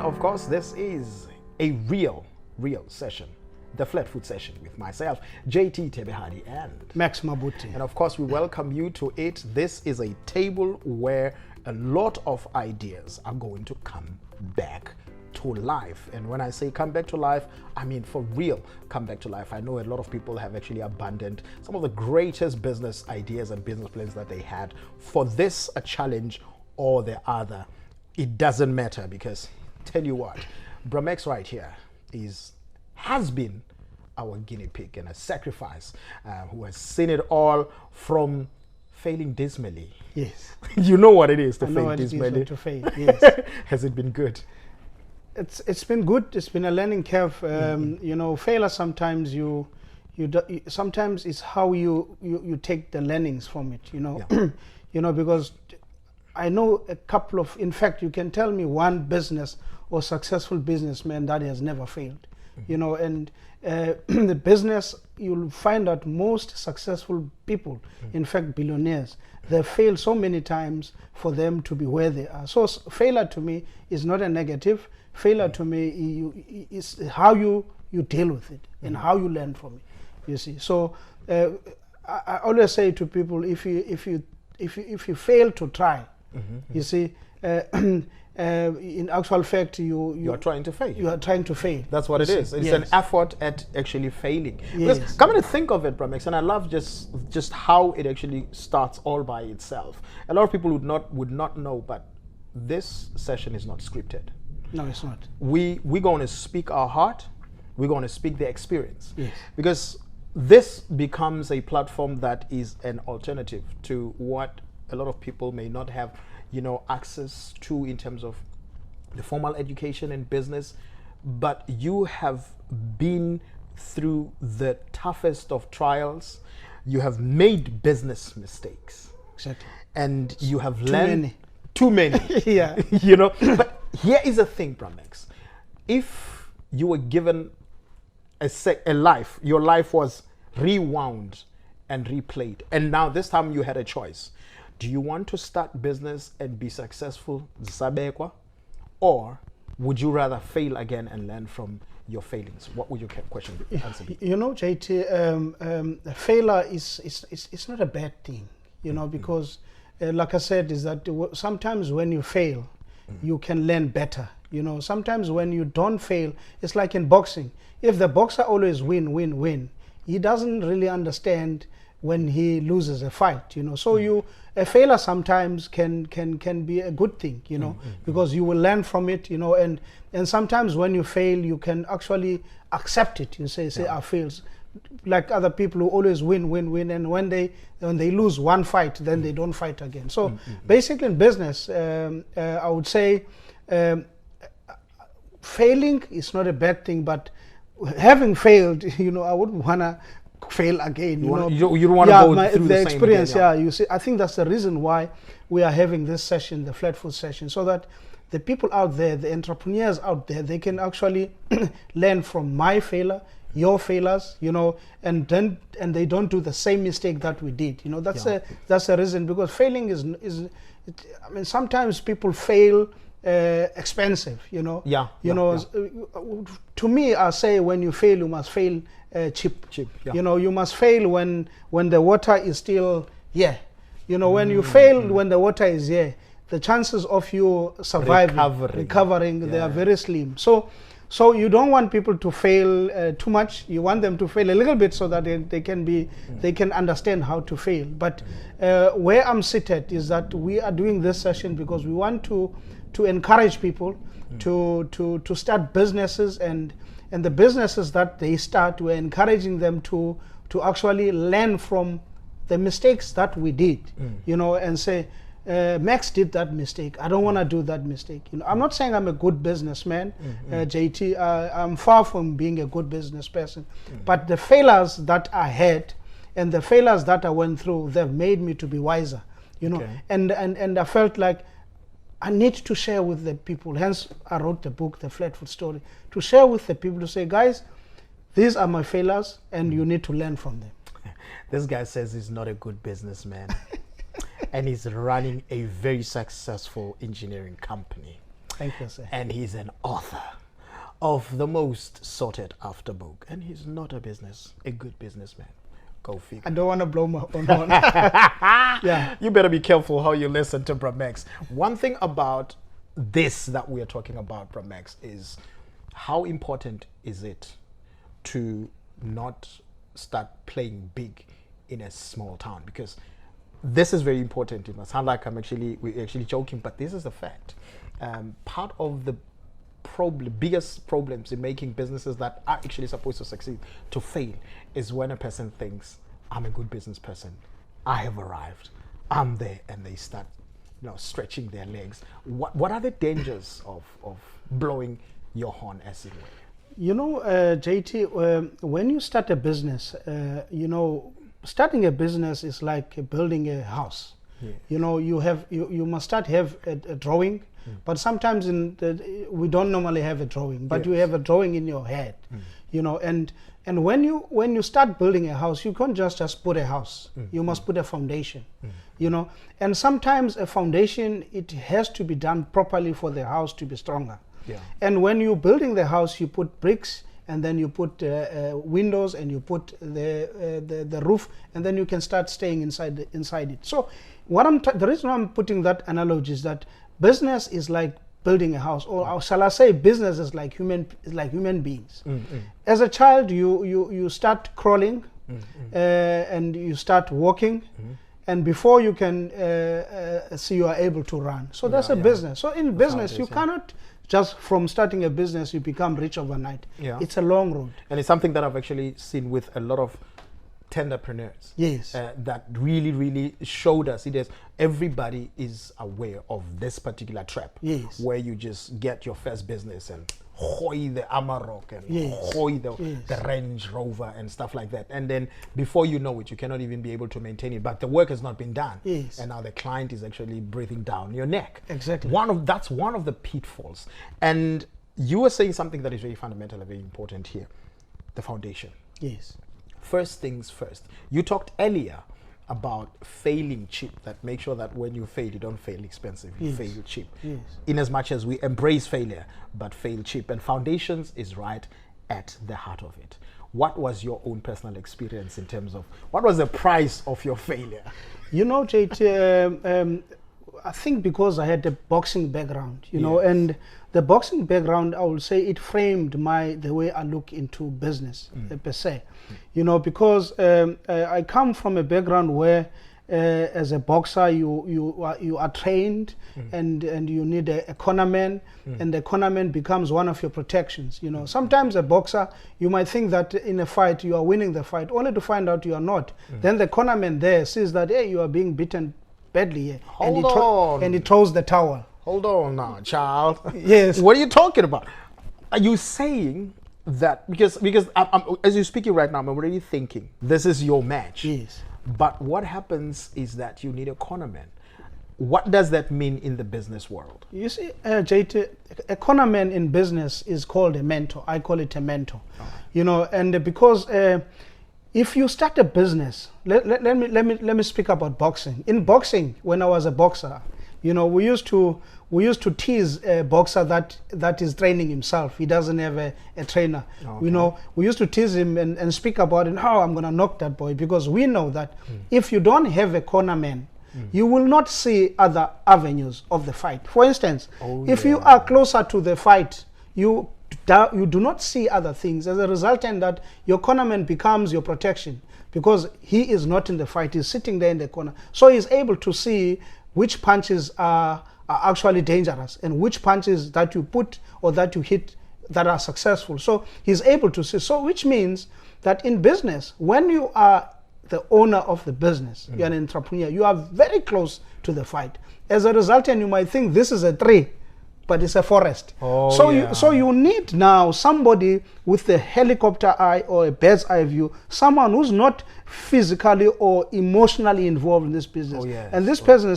of course, this is a real session. The Flatfoot Session with myself, JayTee Tebehadi, and Max Mabuti. And of course, we welcome you to it. This is a table where a lot of ideas are going to come back to life. And when I say come back to life, I mean for real come back to life. I know a lot of people have actually abandoned some of the greatest business ideas and business plans that they had for this a challenge or the other. It doesn't matter, because tell you what, Max right here has been our guinea pig and a sacrifice, who has seen it all from failing dismally. Yes. You know what it is to fail it dismally. is to fail. Yes. Has it been good? It's been good. It's been a learning curve. You know, failure sometimes sometimes it's how you take the learnings from it. You know, Yeah. you know, because I know a couple of. In fact, you can tell me one business or successful businessman that has never failed. You know, and the business, you'll find that most successful people, in fact billionaires, they failed so many times for them to be where they are. So failure to me is not a negative. Failure to me is how you deal with it and how you learn from it. You see. So I always say to people, if you fail to try, you see. In actual fact, you are trying to fail. You are trying to fail. That's what it is. It's an effort at actually failing. Yes. Because come to think of it, Max, and I love just how it actually starts all by itself. A lot of people would not know, but this session is not scripted. No, it's not. We're going to speak our heart. We're going to speak the experience. Yes. Because this becomes a platform that is an alternative to what a lot of people may not have, access to in terms of the formal education and business. But you have been through the toughest of trials. You have made business mistakes. Exactly. And you have Too learned many. Too many. Yeah. But here is the thing, Max. If you were given a life, your life was rewound and replayed, and now this time you had a choice. Do you want to start business and be successful, Zabekwa, or would you rather fail again and learn from your failings? What would your question be? Answer be? JayTee, failure is not a bad thing, because like I said, is that sometimes when you fail, you can learn better. Sometimes when you don't fail, it's like in boxing. If the boxer always win, he doesn't really understand when he loses a fight, So a failure sometimes can be a good thing, because you will learn from it, and sometimes when you fail, you can actually accept it. You say I failed. Like other people who always win, and when they lose one fight, then they don't fight again. So basically in business, I would say failing is not a bad thing, but having failed, I wouldn't wanna fail again. You don't want to go through the same experience. Again, you see, I think that's the reason why we are having this session, the Flatfoot Session, so that the people out there, the entrepreneurs out there, they can actually learn from my failure, your failures, and they don't do the same mistake that we did. That's the reason, because failing is sometimes people fail expensive. To me, I say when you fail, you must fail cheap. Yeah. You must fail when the water is still here. When you fail when the water is here, the chances of you surviving, recovering, they are very slim. So you don't want people to fail too much. You want them to fail a little bit so that they can understand how to fail. But where I'm seated is that we are doing this session because we want to encourage people to start businesses, and the businesses that they start, we're encouraging them to actually learn from the mistakes that we did, and say, Max did that mistake. I don't want to do that mistake. I'm not saying I'm a good businessman, JayTee. I'm far from being a good business person. But the failures that I had and the failures that I went through, they've made me to be wiser. And I felt like I need to share with the people. Hence, I wrote the book, The Flatfoot Story, to share with the people, to say, guys, these are my failures, and you need to learn from them. This guy says he's not a good businessman, and he's running a very successful engineering company. Thank you, sir. And he's an author of the most sought after book. And he's not a good businessman. Go figure. I don't want to blow my own horn. Yeah. You better be careful how you listen to Max. One thing about this that we are talking about, Max, is how important is it to not start playing big in a small town? Because this is very important. It must sound like we're actually joking, but this is a fact. Part of the biggest problems in making businesses that are actually supposed to succeed to fail is when a person thinks, I'm a good business person, I have arrived, I'm there, and they start stretching their legs. What are the dangers of blowing your horn, as it were? JayTee, when you start a business, starting a business is like building a house. Yes. You must have a drawing, but sometimes we don't normally have a drawing, but yes, you have a drawing in your head, and when you start building a house, you can't just put a house. You must put a foundation, and sometimes a foundation, it has to be done properly for the house to be stronger. Yeah. And when you're building the house, you put bricks, and then you put windows, and you put the roof, and then you can start staying inside it. So the reason why I'm putting that analogy is that business is like building a house, or shall I say, business is like human beings. As a child, you start crawling, and you start walking, and before you can see, you are able to run. So that's a business. So in business, you cannot just from starting a business you become rich overnight. Yeah. It's a long road. And it's something that I've actually seen with a lot of entrepreneurs. Yes. That really showed us it is everybody is aware of this particular trap. Yes. Where you just get your first business and hoy the Amarok and hoy the Range Rover and stuff like that, and then before you know it, you cannot even be able to maintain it, but the work has not been done. Yes. And now the client is actually breathing down your neck. Exactly. That's one of the pitfalls. And you were saying something that is very fundamental and very important here, the foundation. Yes. First things first. You talked earlier about failing cheap, that make sure that when you fail, you don't fail expensive, you fail cheap. Yes. In as much as we embrace failure, but fail cheap. And foundations is right at the heart of it. What was your own personal experience in terms of, what was the price of your failure? JayTee, I think because I had a boxing background, and the boxing background, I would say it framed the way I look into business per se, because I come from a background where as a boxer you are trained and you need a cornerman, and the cornerman becomes one of your protections. Sometimes a boxer, you might think that in a fight you are winning the fight, only to find out you are not. Then the cornerman there sees that, hey, you are being beaten badly, and he throws the towel. Hold on now, child. Yes. What are you talking about? Are you saying that because I'm, as you're speaking right now, I'm already thinking this is your match? Yes. But what happens is that you need a cornerman. What does that mean in the business world? You see, JayTee, a cornerman in business is called a mentor. I call it a mentor. Oh. And because if you start a business, let me speak about boxing. In boxing, when I was a boxer, we used to tease a boxer that is training himself. He doesn't have a trainer. Okay. We used to tease him and speak about it. How I'm gonna knock that boy, because we know that if you don't have a cornerman, you will not see other avenues of the fight. For instance, if you are closer to the fight, you do not see other things. As a resultant, that your cornerman becomes your protection, because he is not in the fight, he's sitting there in the corner. So he's able to see which punches are actually dangerous and which punches that you put or that you hit that are successful. So he's able to see. So which means that in business, when you are the owner of the business, you're an entrepreneur, you are very close to the fight. As a resultant, you might think this is a tree, but it's a forest. So you need now somebody with a helicopter eye or a bird's eye view, someone who's not physically or emotionally involved in this business. And this person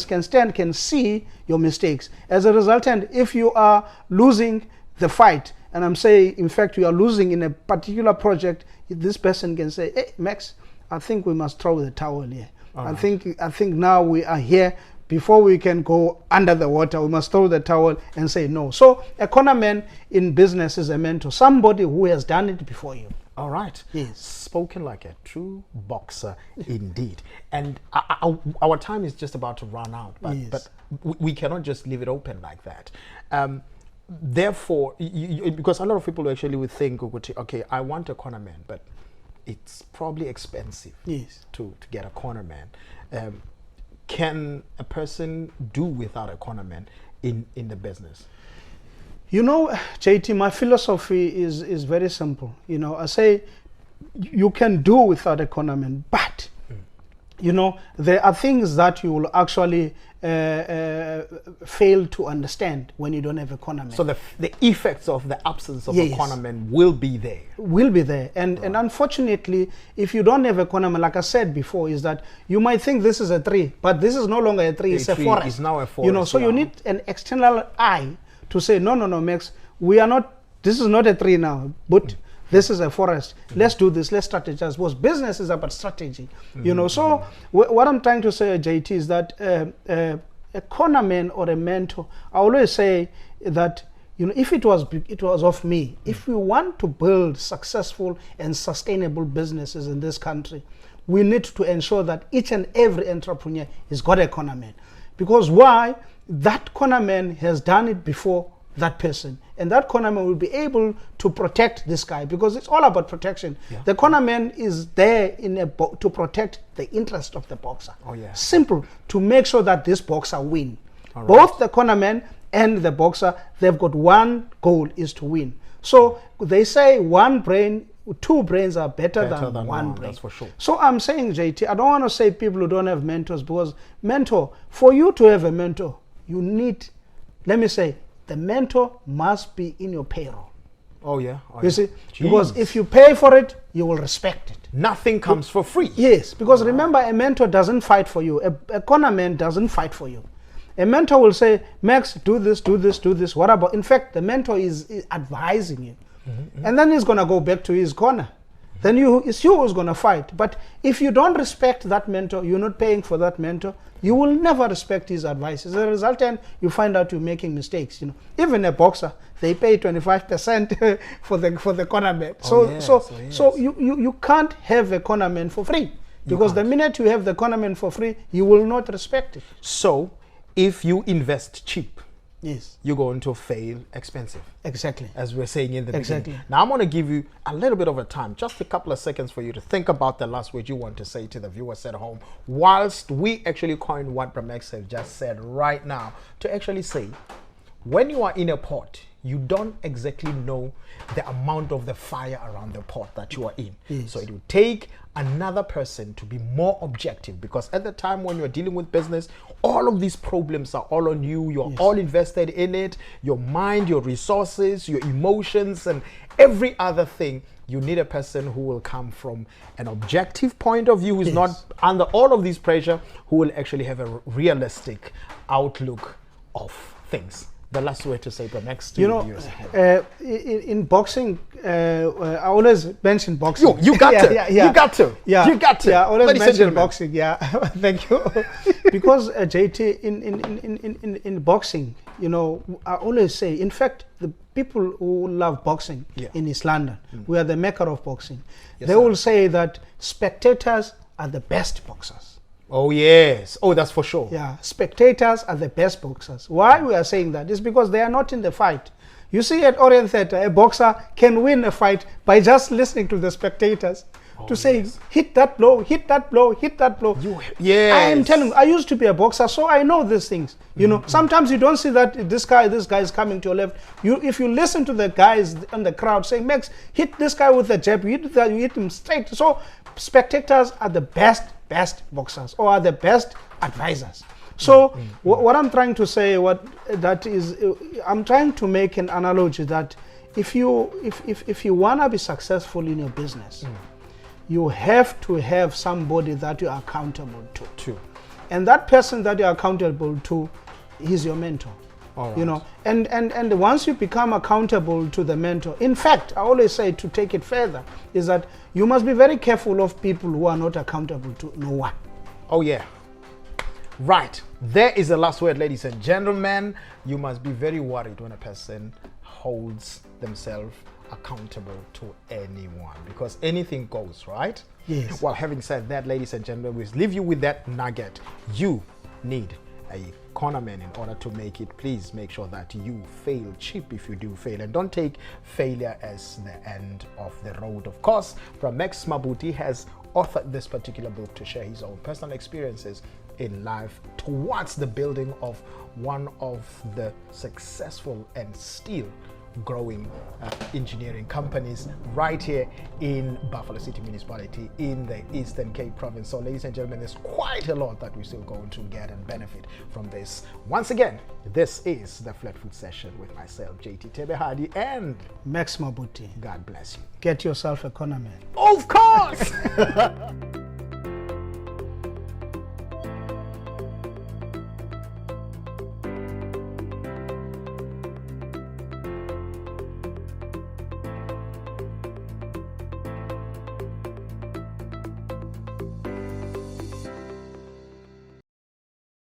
can see your mistakes. As a resultant, if you are losing the fight, and I'm saying, in fact, you are losing in a particular project, this person can say, hey, Max, I think we must throw the towel here. I think now we are here before we can go under the water, we must throw the towel and say no. So a cornerman in business is a mentor, somebody who has done it before you. All right. Yes. Spoken like a true boxer indeed. And our time is just about to run out, but, Yes. but we cannot just leave it open like that. Therefore, because a lot of people actually would think, okay, I want a cornerman, but it's probably expensive Yes. to get a cornerman. Can a person do without a cornerman in the business? You know, JayTee, my philosophy is very simple. You know, I say you can do without a cornerman, but you know, there are things that you will actually fail to understand when you don't have a cornerman. So the effects of the absence of Yes. a cornerman will be there. Will be there. And unfortunately, if you don't have a cornerman, like I said before, is that you might think this is a tree, but this is no longer a tree, it's a forest. It's now a forest. You know, so you need an external eye to say, no, Max, we are not, this is not a tree now, but this is a forest. Let's do this, let's strategize. Because business is about strategy. You know, so what I'm trying to say, JayTee, is that a cornerman or a mentor, I always say that, you know, if it was of me, if we want to build successful and sustainable businesses in this country, we need to ensure that each and every entrepreneur has got a cornerman. Because why? That cornerman has done it before that person, and that cornerman will be able to protect this guy, because it's all about protection. Yeah. The cornerman is there to protect the interest of the boxer. Oh yeah. Simple, to make sure that this boxer win. Right. Both the cornerman and the boxer, they've got one goal, is to win. So they say two brains are better than one brain. That's for sure. So I'm saying, JayTee, I don't want to say people who don't have mentors, because for you to have a mentor, you need, let me say, the mentor must be in your payroll. Oh yeah. You see, because if you pay for it, you will respect it. Nothing comes for free. Yes, because remember, a mentor doesn't fight for you. A cornerman doesn't fight for you. A mentor will say, Max, do this, do this, do this. What about? In fact, the mentor is advising you. And then he's going to go back to his corner. Then it's you who's going to fight. But if you don't respect that mentor, you're not paying for that mentor, you will never respect his advice. As a resultant, you find out you're making mistakes. You know, even a boxer, they pay 25% for the cornerman. So you can't have a cornerman for free, because the minute you have the cornerman for free, you will not respect it. So if you invest cheap, yes, you're going to fail expensive. Exactly. As we're saying in the Exactly. beginning. Now I'm going to give you a little bit of a time, just a couple of seconds for you to think about the last word you want to say to the viewers at home, whilst we actually coin what Max have just said right now, to actually say, when you are in a pot, you don't exactly know the amount of the fire around the pot that you are in. Yes. So it will take another person to be more objective, because at the time when you're dealing with business, all of these problems are all on you. You're all invested in it, your mind, your resources, your emotions, and every other thing. You need a person who will come from an objective point of view, who's not under all of this pressure, who will actually have a realistic outlook of things. The last word to say, but next, you know, in boxing, I always mention boxing. You got to. You got to. Yeah. You got to. Yeah, I always mention boxing. Yeah, thank you. Because JayTee, in boxing, you know, I always say, in fact, the people who love boxing in East London, we are the mecca of boxing. Yes, they will say that spectators are the best boxers. Oh yes. Oh, that's for sure. Yeah, spectators are the best boxers. Why we are saying that is because they are not in the fight. You see, at Orient Theatre, a boxer can win a fight by just listening to the spectators to say, hit that blow, hit that blow, hit that blow. Yes. I am telling you, I used to be a boxer, so I know these things. You know, sometimes you don't see that this guy is coming to your left. If you listen to the guys in the crowd saying, Max, hit this guy with the jab, you hit him straight. So spectators are the best boxers, or are the best advisors. So what I'm trying to say, I'm trying to make an analogy that if you want to be successful in your business, you have to have somebody that you are accountable to. And that person that you are accountable to is your mentor. Right. You know, and once you become accountable to the mentor, in fact, I always say, to take it further, is that you must be very careful of people who are not accountable to no one. Oh yeah. Right. There is the last word, ladies and gentlemen. You must be very worried when a person holds themselves accountable to anyone, because anything goes, right? Yes. Well, having said that, ladies and gentlemen, we leave you with that nugget. You need a cornerman in order to make it. Please make sure that you fail cheap if you do fail, and don't take failure as the end of the road. Of course, from Max Mabuti has authored this particular book to share his own personal experiences in life towards the building of one of the successful and still growing engineering companies right here in Buffalo City Municipality in the Eastern Cape Province. So ladies and gentlemen, there's quite a lot that we're still going to get and benefit from this. Once again, this is the Flatfoot Session with myself, JayTee Tebehadi, and Max Mabuti. God bless you. Get yourself a cornerman. Of course!